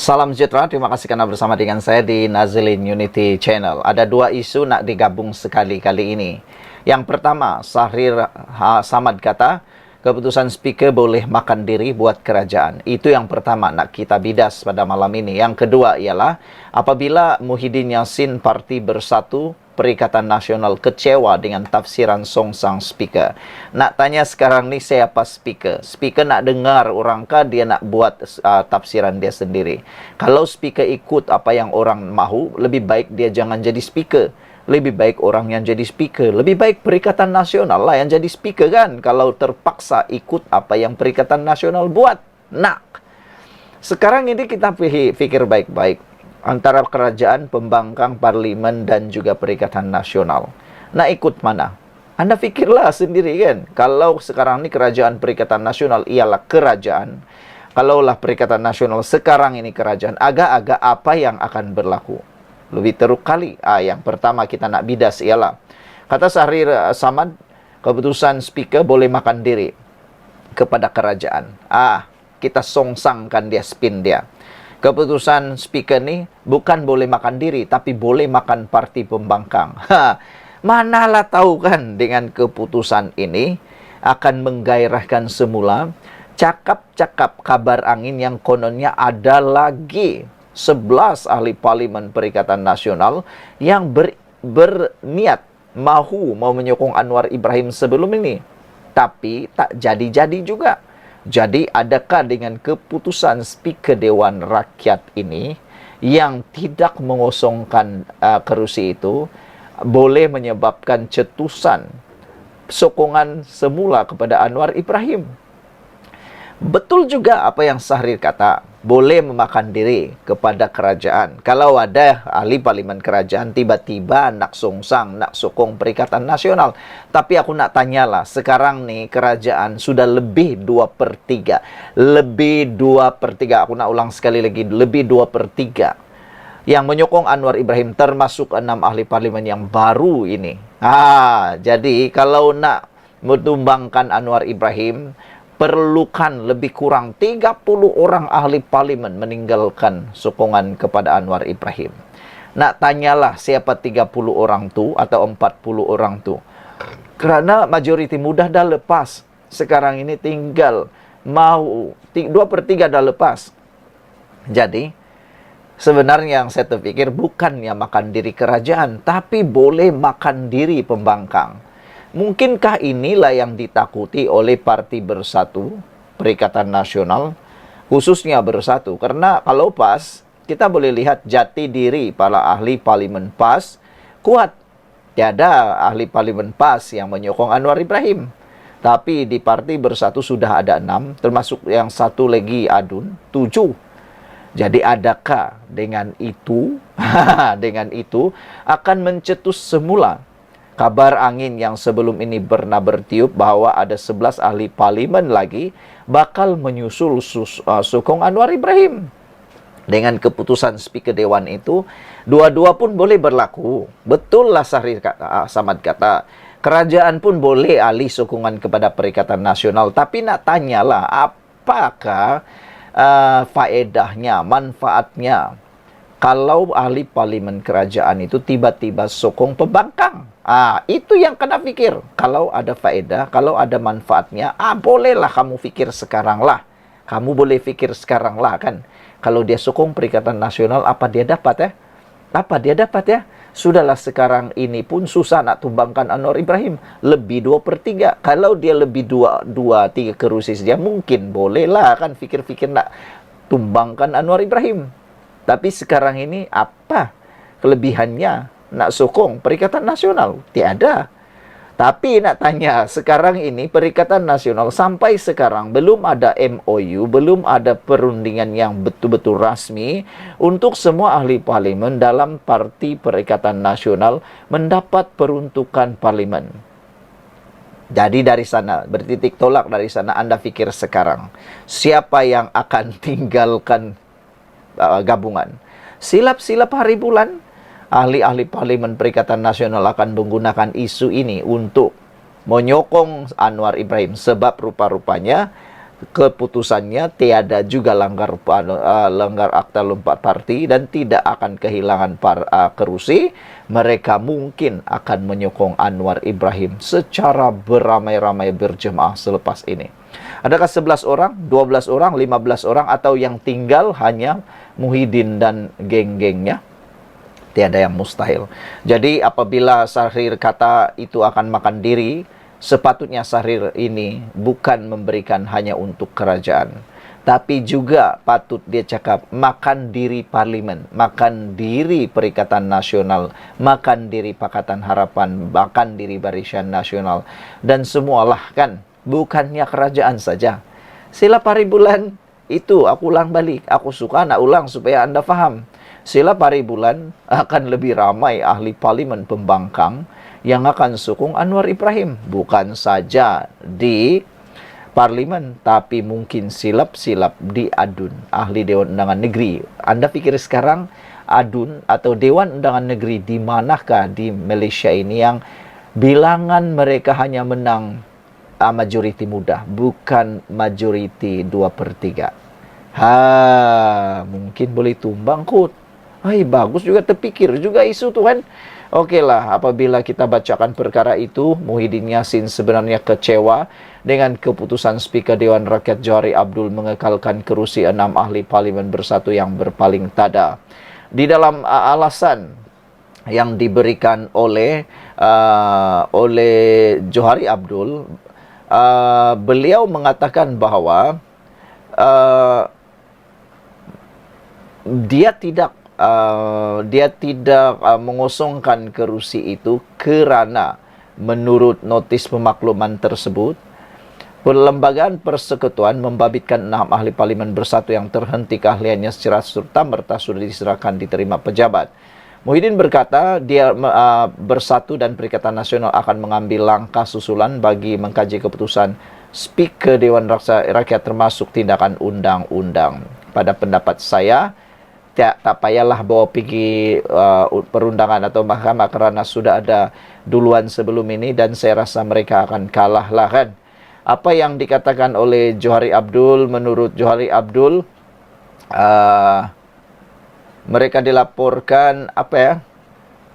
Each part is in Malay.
Salam sejahtera, terima kasih karena bersama dengan saya di Nazilin Unity Channel. Ada dua isu nak digabung sekali kali ini. Yang pertama, Syahrir Samad kata, keputusan speaker boleh makan diri buat kerajaan. Itu yang pertama nak kita bidas pada malam ini. Yang kedua ialah, apabila Muhyiddin Yassin Parti Bersatu Perikatan Nasional kecewa dengan tafsiran songsang speaker. Nak tanya sekarang ni siapa speaker? Speaker nak dengar orang kah dia nak buat tafsiran dia sendiri? Kalau speaker ikut apa yang orang mahu, lebih baik dia jangan jadi speaker. Lebih baik orang yang jadi speaker. Lebih baik Perikatan Nasional lah yang jadi speaker kan. Kalau terpaksa ikut apa yang Perikatan Nasional buat. Nak. Sekarang ini kita fikir baik-baik. Antara kerajaan, pembangkang, parlimen dan juga Perikatan Nasional. Nak ikut mana? Anda fikirlah sendiri kan. Kalau sekarang ni kerajaan Perikatan Nasional ialah kerajaan. Kalaulah Perikatan Nasional sekarang ini kerajaan, agak-agak apa yang akan berlaku? Lebih teruk kali. Yang pertama kita nak bidas ialah, kata Syahrir Samad, keputusan speaker boleh makan diri kepada kerajaan. Kita songsangkan dia, spin dia. Keputusan speaker ni bukan boleh makan diri, tapi boleh makan parti pembangkang. Manalah tahu kan dengan keputusan ini akan menggairahkan semula cakap-cakap kabar angin yang kononnya ada lagi 11 ahli parlimen Perikatan Nasional yang berniat mau menyokong Anwar Ibrahim sebelum ini. Tapi tak jadi-jadi juga. Jadi adakah dengan keputusan speaker Dewan Rakyat ini yang tidak mengosongkan kerusi itu boleh menyebabkan cetusan sokongan semula kepada Anwar Ibrahim? Betul juga apa yang Syahrir kata, boleh memakan diri kepada kerajaan. Kalau ada ahli parlimen kerajaan tiba-tiba nak songsang, nak sokong Perikatan Nasional. Tapi aku nak tanyalah, sekarang ni kerajaan sudah lebih 2/3. Lebih 2/3, aku nak ulang sekali lagi, lebih 2/3 yang menyokong Anwar Ibrahim, termasuk 6 ahli parlimen yang baru ini. Jadi kalau nak menumbangkan Anwar Ibrahim, perlukan lebih kurang 30 orang ahli parlimen meninggalkan sokongan kepada Anwar Ibrahim. Nak tanyalah siapa 30 orang tu atau 40 orang tu. Kerana majoriti mudah dah lepas. Sekarang ini tinggal mau 2/3 dah lepas. Jadi sebenarnya yang saya terfikir bukannya makan diri kerajaan, tapi boleh makan diri pembangkang. Mungkinkah inilah yang ditakuti oleh Parti Bersatu Perikatan Nasional, khususnya Bersatu? Karena kalau PAS, kita boleh lihat jati diri para ahli parlimen PAS kuat. Tiada ahli parlimen PAS yang menyokong Anwar Ibrahim. Tapi di Parti Bersatu sudah ada 6, termasuk yang satu lagi Adun, 7. Jadi adakah dengan itu, dengan itu akan mencetus semula kabar angin yang sebelum ini pernah bertiup bahwa ada 11 ahli parlimen lagi bakal menyusul sokong Anwar Ibrahim. Dengan keputusan speaker Dewan itu, dua-dua pun boleh berlaku. Betul lah Syahrir Samad kata, kerajaan pun boleh alih sokongan kepada Perikatan Nasional. Tapi nak tanyalah, apakah faedahnya, manfaatnya kalau ahli parlimen kerajaan itu tiba-tiba sokong pembangkang? Itu yang kena fikir. Kalau ada faedah, kalau ada manfaatnya, bolehlah kamu fikir sekarang lah. Kamu boleh fikir sekarang lah kan. Kalau dia sokong Perikatan Nasional, apa dia dapat ya? Apa dia dapat ya? Sudahlah sekarang ini pun susah nak tumbangkan Anwar Ibrahim. Lebih 2/3. Kalau dia lebih 2/3 kerusi saja, mungkin bolehlah kan fikir-fikir nak tumbangkan Anwar Ibrahim. Tapi sekarang ini apa kelebihannya nak sokong Perikatan Nasional? Tiada. Tapi nak tanya, sekarang ini Perikatan Nasional sampai sekarang belum ada MOU, belum ada perundingan yang betul-betul rasmi untuk semua ahli parlimen dalam Parti Perikatan Nasional mendapat peruntukan parlimen. Jadi dari sana, bertitik tolak dari sana, Anda fikir sekarang, siapa yang akan tinggalkan gabungan? Silap-silap hari bulan, ahli-ahli parlimen Perikatan Nasional akan menggunakan isu ini untuk menyokong Anwar Ibrahim. Sebab rupa-rupanya keputusannya tiada juga langgar akta lompat parti dan tidak akan kehilangan kerusi. Mereka mungkin akan menyokong Anwar Ibrahim secara beramai-ramai berjemaah selepas ini. Adakah 11 orang, 12 orang, 15 orang, atau yang tinggal hanya Muhyiddin dan geng-gengnya? Tiada yang mustahil. Jadi apabila Syahrir kata itu akan makan diri, sepatutnya Syahrir ini bukan memberikan hanya untuk kerajaan, tapi juga patut dia cakap makan diri parlimen, makan diri Perikatan Nasional, makan diri Pakatan Harapan, makan diri Barisan Nasional, dan semualah kan, bukannya kerajaan saja. Sila Paribulan itu aku ulang balik, aku suka nak ulang supaya anda faham. Sila Paribulan akan lebih ramai ahli parlimen pembangkang yang akan sokong Anwar Ibrahim, bukan saja di parlimen, tapi mungkin silap-silap di ADUN, Ahli Dewan Undangan Negeri. Anda pikir sekarang ADUN atau Dewan Undangan Negeri di manakah di Malaysia ini yang bilangan mereka hanya menang majoriti mudah, bukan majoriti 2/3. Mungkin boleh tumbang kot. Bagus juga, terpikir juga isu tu kan. Okeylah, apabila kita bacakan perkara itu, Muhyiddin Yassin sebenarnya kecewa dengan keputusan Speaker Dewan Rakyat Johari Abdul mengekalkan kerusi 6 ahli parlimen bersatu yang berpaling tada. Di dalam alasan yang diberikan oleh Johari Abdul, beliau mengatakan bahawa dia tidak mengosongkan kerusi itu kerana menurut notis pemakluman tersebut, Perlembagaan Persekutuan membabitkan 6 ahli parlimen bersatu yang terhenti keahliannya secara serta-merta sudah diserahkan diterima pejabat. Muhyiddin berkata dia bersatu dan Perikatan Nasional akan mengambil langkah susulan bagi mengkaji keputusan Speaker Dewan Rakyat termasuk tindakan undang-undang. Pada pendapat saya, tak payahlah bawa pergi perundangan atau mahkamah kerana sudah ada duluan sebelum ini dan saya rasa mereka akan kalah lah kan. Apa yang dikatakan oleh Johari Abdul, menurut Johari Abdul, mereka dilaporkan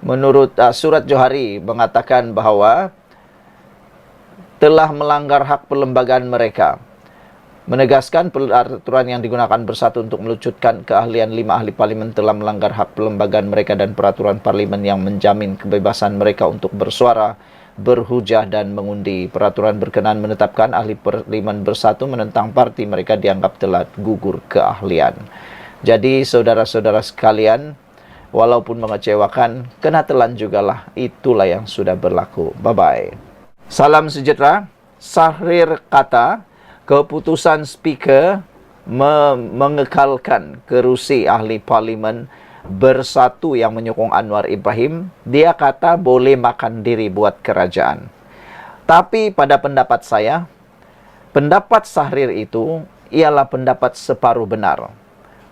menurut surat Johari mengatakan bahawa telah melanggar hak perlembagaan mereka. Menegaskan peraturan yang digunakan bersatu untuk melucutkan keahlian 5 ahli parlimen telah melanggar hak perlembagaan mereka dan peraturan parlimen yang menjamin kebebasan mereka untuk bersuara, berhujah dan mengundi. Peraturan berkenaan menetapkan ahli parlimen bersatu menentang parti mereka dianggap telah gugur keahlian. Jadi saudara-saudara sekalian, walaupun mengecewakan, kena telan jugalah. Itulah yang sudah berlaku. Bye-bye. Salam sejahtera. Syahrir kata keputusan Speaker mengekalkan kerusi ahli parlimen bersatu yang menyokong Anwar Ibrahim, dia kata boleh makan diri buat kerajaan. Tapi pada pendapat saya, pendapat Syahrir itu ialah pendapat separuh benar.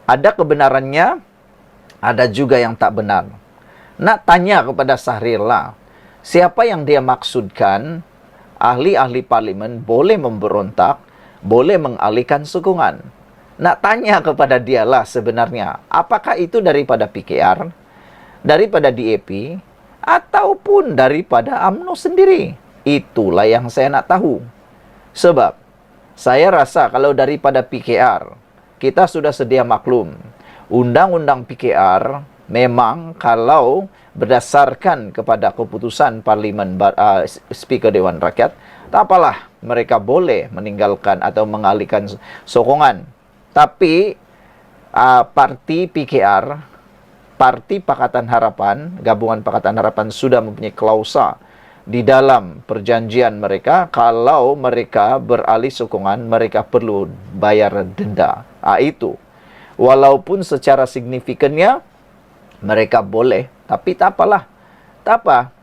Ada kebenarannya, ada juga yang tak benar. Nak tanya kepada Syahrir lah, siapa yang dia maksudkan ahli-ahli parlimen boleh memberontak, boleh mengalihkan sokongan. Nak tanya kepada dialah sebenarnya, apakah itu daripada PKR, daripada DAP, ataupun daripada UMNO sendiri? Itulah yang saya nak tahu. Sebab, saya rasa kalau daripada PKR, kita sudah sedia maklum. Undang-undang PKR memang kalau berdasarkan kepada keputusan Parlimen Speaker Dewan Rakyat, tak apalah, mereka boleh meninggalkan atau mengalihkan sokongan. Tapi parti PKR, Parti Pakatan Harapan, Gabungan Pakatan Harapan sudah mempunyai klausa di dalam perjanjian mereka, kalau mereka beralih sokongan, mereka perlu bayar denda. Itu. Walaupun secara signifikannya mereka boleh, tapi tak apalah. Tak apa.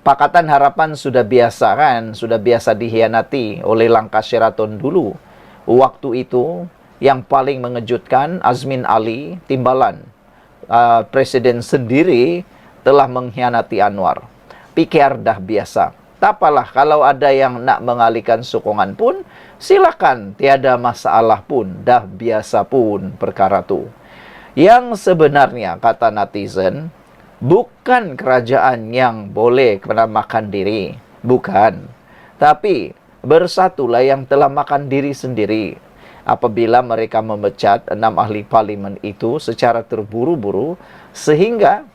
Pakatan Harapan sudah biasa kan, sudah biasa dikhianati oleh langkah Sheraton dulu. Waktu itu yang paling mengejutkan, Azmin Ali Timbalan, Presiden sendiri telah mengkhianati Anwar. PKR dah biasa. Tak apalah, kalau ada yang nak mengalihkan sokongan pun, silakan, tiada masalah pun, dah biasa pun perkara tu. Yang sebenarnya, kata netizen, bukan kerajaan yang boleh kena makan diri. Bukan. Tapi, bersatulah yang telah makan diri sendiri. Apabila mereka memecat 6 ahli parlimen itu secara terburu-buru, sehingga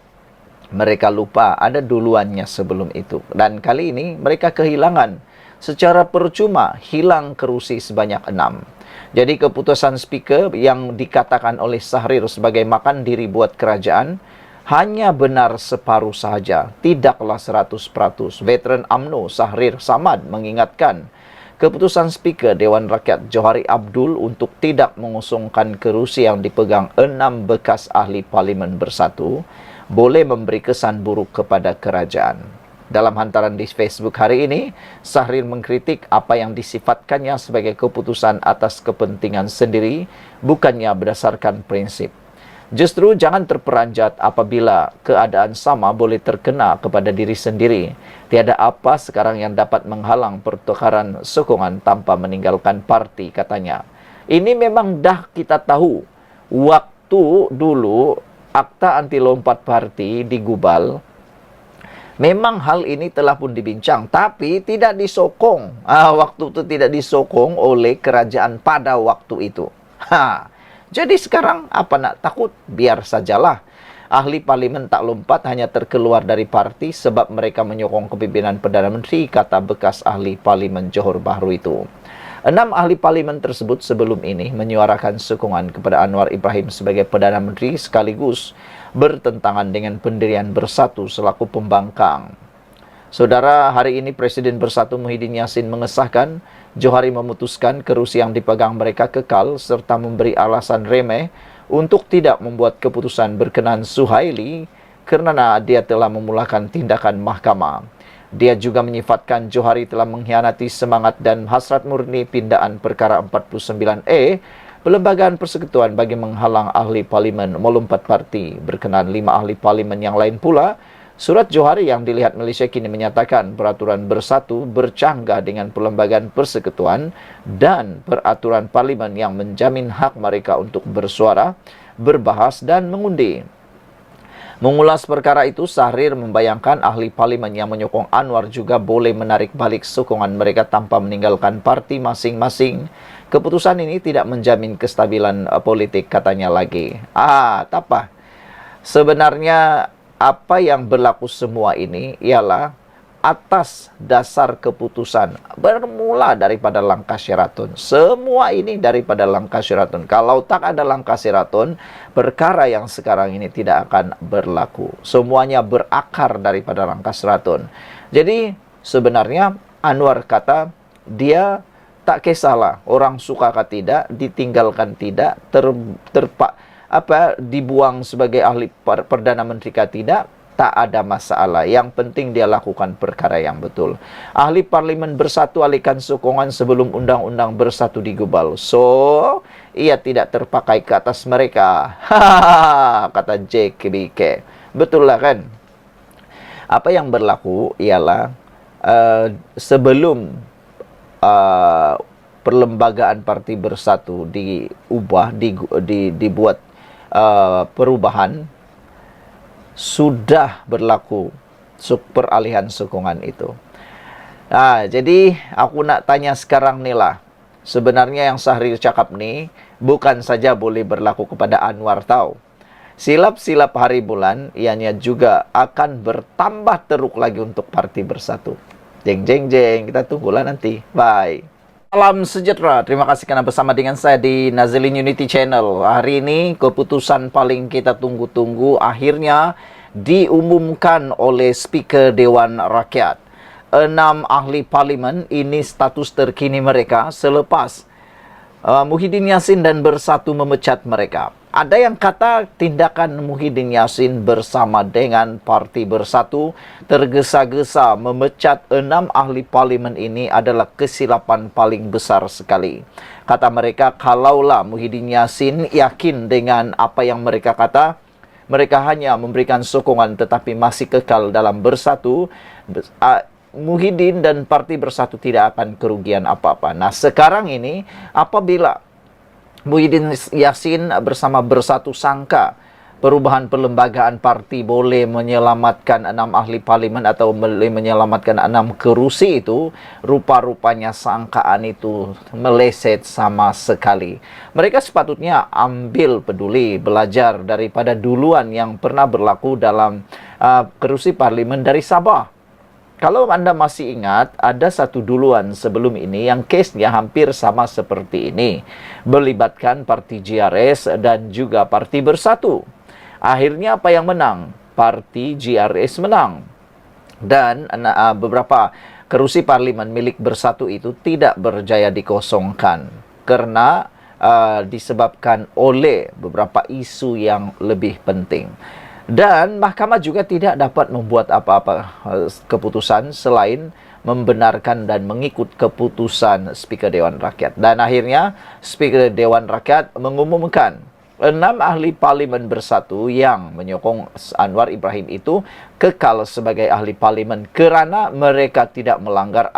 mereka lupa ada duluannya sebelum itu. Dan kali ini mereka kehilangan secara percuma, hilang kerusi sebanyak 6. Jadi keputusan speaker yang dikatakan oleh Sahrir sebagai makan diri buat kerajaan hanya benar separuh sahaja, tidaklah 100%. Veteran UMNO Sahrir Samad mengingatkan keputusan Speaker Dewan Rakyat Johari Abdul untuk tidak mengusungkan kerusi yang dipegang 6 bekas ahli parlimen bersatu boleh memberi kesan buruk kepada kerajaan. Dalam hantaran di Facebook hari ini, Sahrir mengkritik apa yang disifatkannya sebagai keputusan atas kepentingan sendiri, bukannya berdasarkan prinsip. Justru jangan terperanjat apabila keadaan sama boleh terkena kepada diri sendiri. Tiada apa sekarang yang dapat menghalang pertukaran sokongan tanpa meninggalkan parti, katanya. Ini memang dah kita tahu. Waktu dulu akta anti lompat parti digubal, memang hal ini telah pun dibincang, tapi tidak disokong. Waktu itu tidak disokong oleh kerajaan pada waktu itu. Jadi sekarang apa nak takut? Biar sajalah. Ahli parlimen tak lompat hanya terkeluar dari parti sebab mereka menyokong kepimpinan Perdana Menteri, kata bekas ahli parlimen Johor Bahru itu. 6 ahli parlimen tersebut sebelum ini menyuarakan sokongan kepada Anwar Ibrahim sebagai Perdana Menteri sekaligus bertentangan dengan pendirian Bersatu selaku pembangkang. Saudara, hari ini Presiden Bersatu Muhyiddin Yassin mengesahkan Johari memutuskan kerusi yang dipegang mereka kekal serta memberi alasan remeh untuk tidak membuat keputusan berkenan Suhaili kerana dia telah memulakan tindakan mahkamah. Dia juga menyifatkan Johari telah mengkhianati semangat dan hasrat murni pindaan perkara 49A Perlembagaan Persekutuan bagi menghalang ahli parlimen melompat parti berkenaan 5 ahli parlimen yang lain pula. Surat Johari yang dilihat Malaysia kini menyatakan peraturan Bersatu bercanggah dengan Perlembagaan Persekutuan dan peraturan parlimen yang menjamin hak mereka untuk bersuara, berbahas dan mengundi. Mengulas perkara itu, Sahrir membayangkan ahli parlimen yang menyokong Anwar juga boleh menarik balik sokongan mereka tanpa meninggalkan parti masing-masing. Keputusan ini tidak menjamin kestabilan politik, katanya lagi. Tak apa. Sebenarnya apa yang berlaku semua ini ialah atas dasar keputusan bermula daripada langkah Sheraton. Semua ini daripada langkah Sheraton. Kalau tak ada langkah Sheraton, perkara yang sekarang ini tidak akan berlaku. Semuanya berakar daripada langkah Sheraton. Jadi sebenarnya Anwar kata dia tak kisahlah orang suka ke tidak, ditinggalkan tidak, dibuang sebagai ahli Perdana Menteri ke tidak, tak ada masalah. Yang penting dia lakukan perkara yang betul. Ahli parlimen Bersatu alihkan sokongan sebelum undang-undang Bersatu digubal. So, ia tidak terpakai ke atas mereka. Kata JKBK. Betul lah kan? Apa yang berlaku ialah sebelum perlembagaan Parti Bersatu diubah, dibuat perubahan, sudah berlaku peralihan sokongan itu. Jadi aku nak tanya sekarang ni lah. Sebenarnya yang Sahrir cakap ni bukan saja boleh berlaku kepada Anwar tau. Silap-silap hari bulan ianya juga akan bertambah teruk lagi untuk Parti Bersatu. Jeng jeng jeng, kita tunggulah nanti. Bye. Salam sejahtera. Terima kasih kerana bersama dengan saya di Nazilin Unity Channel. Hari ini keputusan paling kita tunggu-tunggu akhirnya diumumkan oleh Speaker Dewan Rakyat. 6 ahli parlimen ini status terkini mereka selepas Muhyiddin Yassin dan Bersatu memecat mereka. Ada yang kata tindakan Muhyiddin Yassin bersama dengan Parti Bersatu tergesa-gesa memecat 6 ahli parlimen ini adalah kesilapan paling besar sekali. Kata mereka, kalaulah Muhyiddin Yassin yakin dengan apa yang mereka kata, mereka hanya memberikan sokongan tetapi masih kekal dalam Bersatu, Muhyiddin dan Parti Bersatu tidak akan kerugian apa-apa. Nah, sekarang ini apabila Muhyiddin Yassin bersama Bersatu sangka perubahan perlembagaan parti boleh menyelamatkan 6 ahli parlimen atau boleh menyelamatkan 6 kerusi itu, rupa-rupanya sangkaan itu meleset sama sekali. Mereka sepatutnya ambil peduli, belajar daripada duluan yang pernah berlaku dalam kerusi parlimen dari Sabah. Kalau Anda masih ingat, ada satu duluan sebelum ini yang case-nya hampir sama seperti ini. Melibatkan Parti GRS dan juga Parti Bersatu. Akhirnya apa yang menang? Parti GRS menang. Dan beberapa kerusi parlimen milik Bersatu itu tidak berjaya dikosongkan. Karena disebabkan oleh beberapa isu yang lebih penting. Dan mahkamah juga tidak dapat membuat apa-apa keputusan selain membenarkan dan mengikut keputusan Speaker Dewan Rakyat. Dan akhirnya Speaker Dewan Rakyat mengumumkan 6 ahli parlimen Bersatu yang menyokong Anwar Ibrahim itu kekal sebagai ahli parlimen kerana mereka tidak melanggar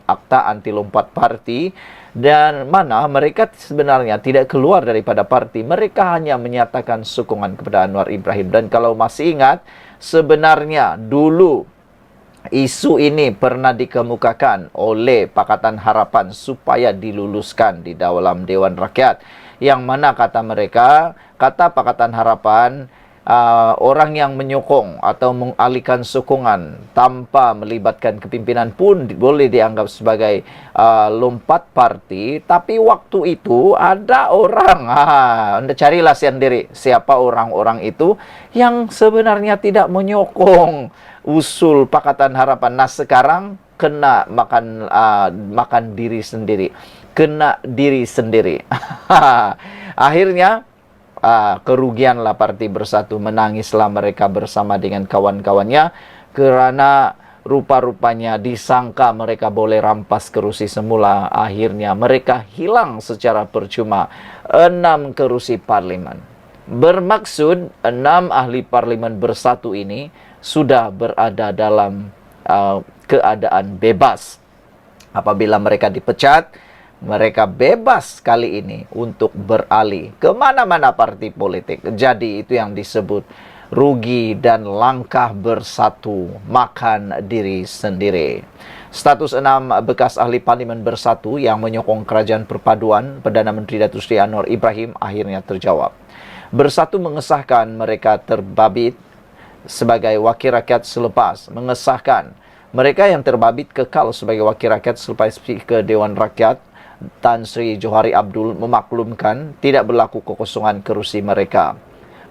akta anti lompat parti, dan mana mereka sebenarnya tidak keluar daripada parti. Mereka hanya menyatakan sokongan kepada Anwar Ibrahim. Dan kalau masih ingat, sebenarnya dulu isu ini pernah dikemukakan oleh Pakatan Harapan supaya diluluskan di dalam Dewan Rakyat. Yang mana kata mereka, kata Pakatan Harapan, orang yang menyokong atau mengalihkan sokongan tanpa melibatkan kepimpinan pun boleh dianggap sebagai lompat parti. Tapi waktu itu ada orang, Anda carilah sendiri siapa orang-orang itu yang sebenarnya tidak menyokong usul Pakatan Harapan. Nah, sekarang kena makan diri sendiri, kena diri sendiri. Akhirnya kerugianlah Parti Bersatu, menangislah mereka bersama dengan kawan-kawannya kerana rupa-rupanya disangka mereka boleh rampas kerusi semula. Akhirnya mereka hilang secara percuma 6 kerusi parlimen. Bermaksud 6 ahli parlimen Bersatu ini sudah berada dalam keadaan bebas. Apabila mereka dipecat, mereka bebas kali ini untuk beralih ke mana-mana parti politik. Jadi itu yang disebut rugi dan langkah Bersatu makan diri sendiri. Status 6 bekas ahli parlimen Bersatu yang menyokong kerajaan perpaduan Perdana Menteri Datuk Seri Anwar Ibrahim akhirnya terjawab. Bersatu mengesahkan mereka terbabit sebagai wakil rakyat selepas mengesahkan mereka yang terbabit kekal sebagai wakil rakyat selepas Speaker Dewan Rakyat Tan Sri Johari Abdul memaklumkan tidak berlaku kekosongan kerusi mereka.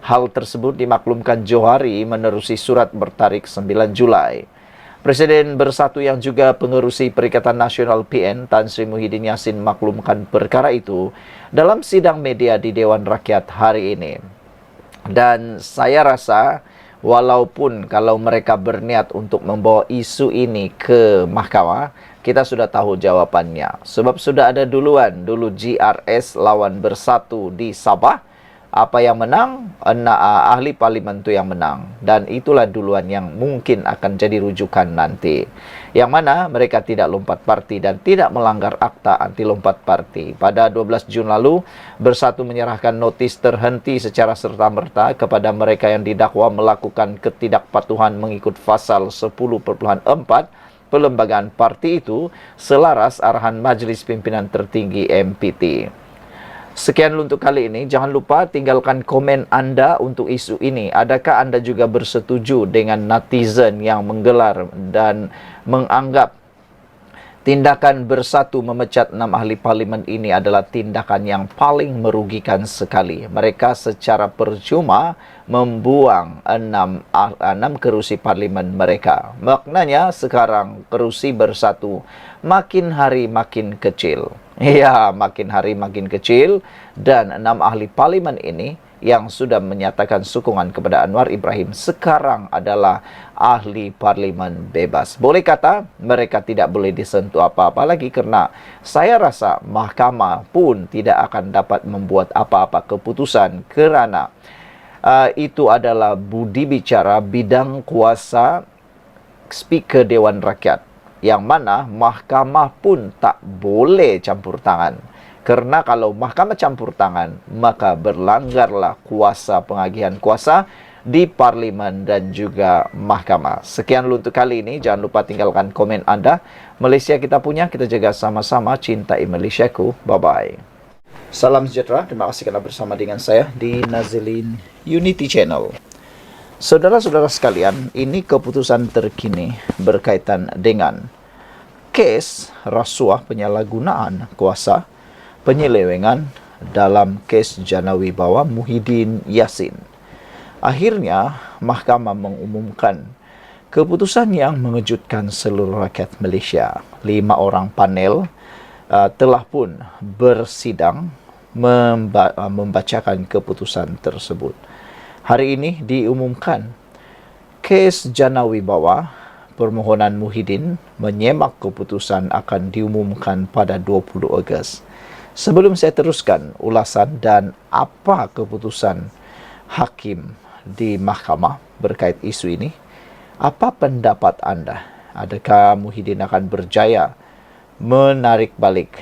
Hal tersebut dimaklumkan Johari menerusi surat bertarikh 9 Julai. Presiden Bersatu yang juga pengerusi Perikatan Nasional PN Tan Sri Muhyiddin Yassin memaklumkan perkara itu dalam sidang media di Dewan Rakyat hari ini. Dan saya rasa walaupun kalau mereka berniat untuk membawa isu ini ke mahkamah, kita sudah tahu jawabannya. Sebab sudah ada duluan, dulu GRS lawan Bersatu di Sabah. Apa yang menang? Ahli parlimen itu yang menang. Dan itulah duluan yang mungkin akan jadi rujukan nanti. Yang mana mereka tidak lompat parti dan tidak melanggar akta anti lompat parti. Pada 12 Jun lalu, Bersatu menyerahkan notis terhenti secara serta-merta kepada mereka yang didakwa melakukan ketidakpatuhan mengikut pasal 10.4 perlembagaan parti itu selaras arahan Majlis Pimpinan Tertinggi MPT. Sekian untuk kali ini. Jangan lupa tinggalkan komen anda untuk isu ini. Adakah anda juga bersetuju dengan netizen yang menggelar dan menganggap tindakan Bersatu memecat 6 ahli parlimen ini adalah tindakan yang paling merugikan sekali. Mereka secara percuma membuang 6 kerusi parlimen mereka. Maknanya sekarang kerusi Bersatu makin hari makin kecil. Ya, makin hari makin kecil. Dan 6 ahli parlimen ini yang sudah menyatakan sokongan kepada Anwar Ibrahim sekarang adalah ahli parlimen bebas. Boleh kata mereka tidak boleh disentuh apa-apa lagi kerana saya rasa mahkamah pun tidak akan dapat membuat apa-apa keputusan kerana itu adalah budi bicara bidang kuasa Speaker Dewan Rakyat yang mana mahkamah pun tak boleh campur tangan. Kerana kalau mahkamah campur tangan, maka berlanggarlah kuasa pengagihan kuasa di parlimen dan juga mahkamah. Sekian dulu untuk kali ini. Jangan lupa tinggalkan komen anda. Malaysia kita punya, kita jaga sama-sama. Cintai Malaysiaku. Bye-bye. Salam sejahtera. Terima kasih kerana bersama dengan saya di Nazilin Unity Channel. Saudara-saudara sekalian, ini keputusan terkini berkaitan dengan kes rasuah penyalahgunaan kuasa penyelewengan dalam kes Janawibawa Muhyiddin Yassin. Akhirnya, mahkamah mengumumkan keputusan yang mengejutkan seluruh rakyat Malaysia. 5 orang panel telah pun bersidang membacakan keputusan tersebut. Hari ini diumumkan kes Janawibawa permohonan Muhyiddin menyemak keputusan akan diumumkan pada 20 Ogos. Sebelum saya teruskan ulasan dan apa keputusan hakim di mahkamah berkait isu ini, apa pendapat anda? Adakah Muhyiddin akan berjaya menarik balik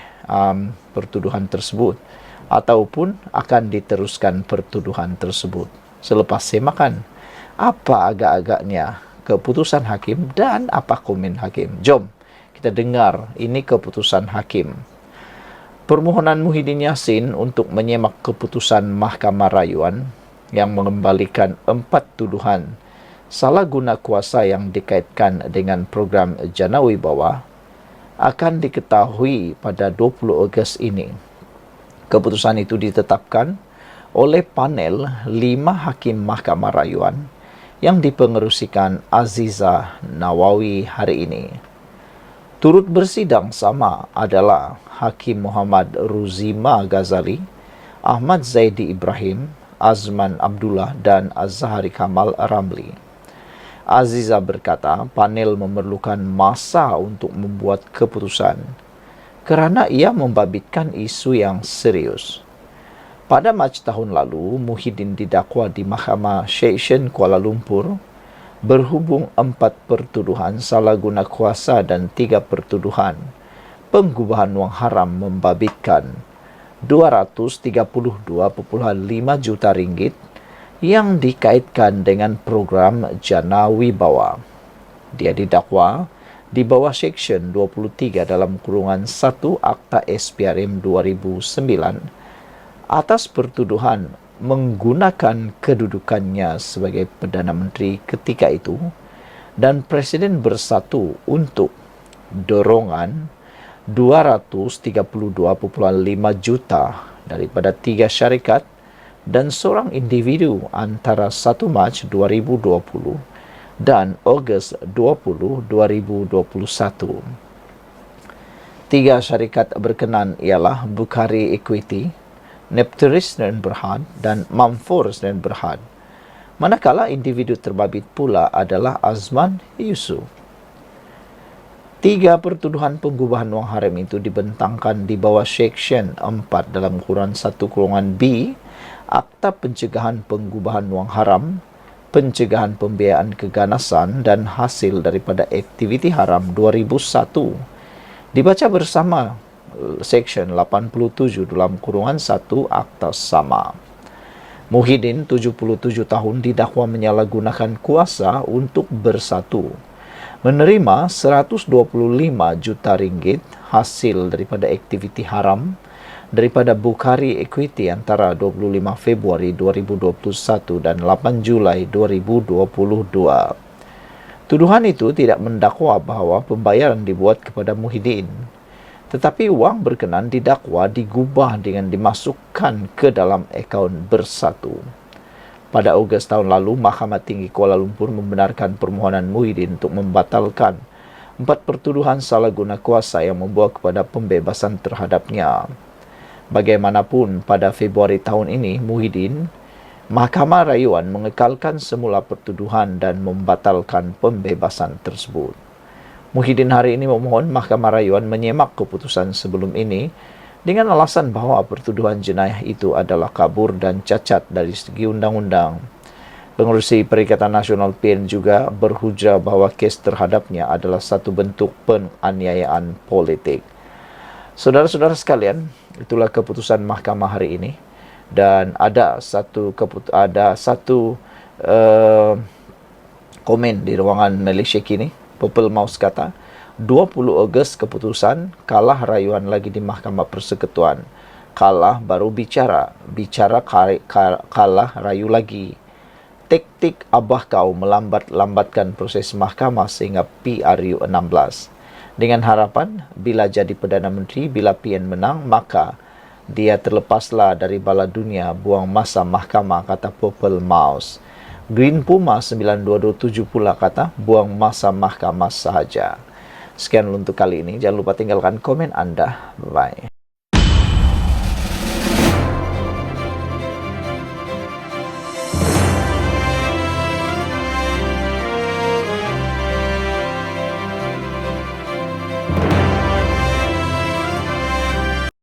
pertuduhan tersebut ataupun akan diteruskan pertuduhan tersebut? Selepas semakan, apa agak-agaknya keputusan hakim dan apa komen hakim? Jom kita dengar ini keputusan hakim. Permohonan Muhyiddin Yassin untuk menyemak keputusan Mahkamah Rayuan yang mengembalikan 4 tuduhan salah guna kuasa yang dikaitkan dengan program Janawibawa akan diketahui pada 20 Ogos ini. Keputusan itu ditetapkan oleh panel 5 hakim Mahkamah Rayuan yang dipengerusikan Aziza Nawawi hari ini. Turut bersidang sama adalah Hakim Muhammad Ruzima Ghazali, Ahmad Zaidi Ibrahim, Azman Abdullah dan Azhari Kamal Ramli. Aziza berkata panel memerlukan masa untuk membuat keputusan kerana ia membabitkan isu yang serius. Pada Mac tahun lalu, Muhyiddin didakwa di Mahkamah Seksyen Kuala Lumpur berhubung 4 pertuduhan salah guna kuasa dan 3 pertuduhan penggubahan wang haram membabitkan 232.5 juta ringgit yang dikaitkan dengan program Janawibawa. Dia didakwa di bawah Seksyen 23 dalam kurungan 1 Akta SPRM 2009 atas pertuduhan menggunakan kedudukannya sebagai Perdana Menteri ketika itu dan Presiden Bersatu untuk dorongan 232.5 juta daripada 3 syarikat dan seorang individu antara 1 Mac 2020 dan Ogos 20, 2021. 3 syarikat berkenan ialah Bukhari Equity, Nepturis dan Berhad dan Mamfors dan Berhad. Manakala individu terbabit pula adalah Azman Yusuf. 3 pertuduhan penggubahan wang haram itu dibentangkan di bawah Seksyen 4 dalam kurungan 1 kurungan B Akta Pencegahan Penggubahan Wang Haram, Pencegahan Pembiayaan Keganasan dan Hasil daripada Aktiviti Haram 2001. Dibaca bersama Seksyen 87 dalam kurungan 1 Akta sama. Muhyiddin 77 tahun didakwa menyalahgunakan kuasa untuk bersatu, menerima 125 juta ringgit hasil daripada aktiviti haram daripada Bukhari Equity antara 25 Februari 2021 dan 8 Julai 2022. Tuduhan itu tidak mendakwa bahawa pembayaran dibuat kepada Muhyiddin, tetapi wang berkenan didakwa digubah dengan dimasukkan ke dalam akaun bersatu. Pada Ogos tahun lalu, Mahkamah Tinggi Kuala Lumpur membenarkan permohonan Muhyiddin untuk membatalkan 4 pertuduhan salah guna kuasa yang membawa kepada pembebasan terhadapnya. Bagaimanapun, pada Februari tahun ini, Muhyiddin, Mahkamah Rayuan mengekalkan semula pertuduhan dan membatalkan pembebasan tersebut. Muhyiddin hari ini memohon Mahkamah Rayuan menyemak keputusan sebelum ini dengan alasan bahawa pertuduhan jenayah itu adalah kabur dan cacat dari segi undang-undang. Pengurusi Perikatan Nasional PN juga berhujah bahawa kes terhadapnya adalah satu bentuk penganiayaan politik. Saudara-saudara sekalian, itulah keputusan mahkamah hari ini, dan ada satu komen di ruangan Malaysia kini. Purple Mouse kata 20 Ogos keputusan, kalah rayuan lagi di Mahkamah Persekutuan. Kalah baru bicara kalah rayu lagi. Taktik abah kau melambatkan proses mahkamah sehingga PRU 16. Dengan harapan, bila jadi Perdana Menteri, bila PN menang, maka dia terlepaslah dari bala dunia, buang masa mahkamah, kata Purple Mouse. Green Puma 9227 pula kata, buang masa mahkamah sahaja. Sekian untuk kali ini. Jangan lupa tinggalkan komen anda. Bye.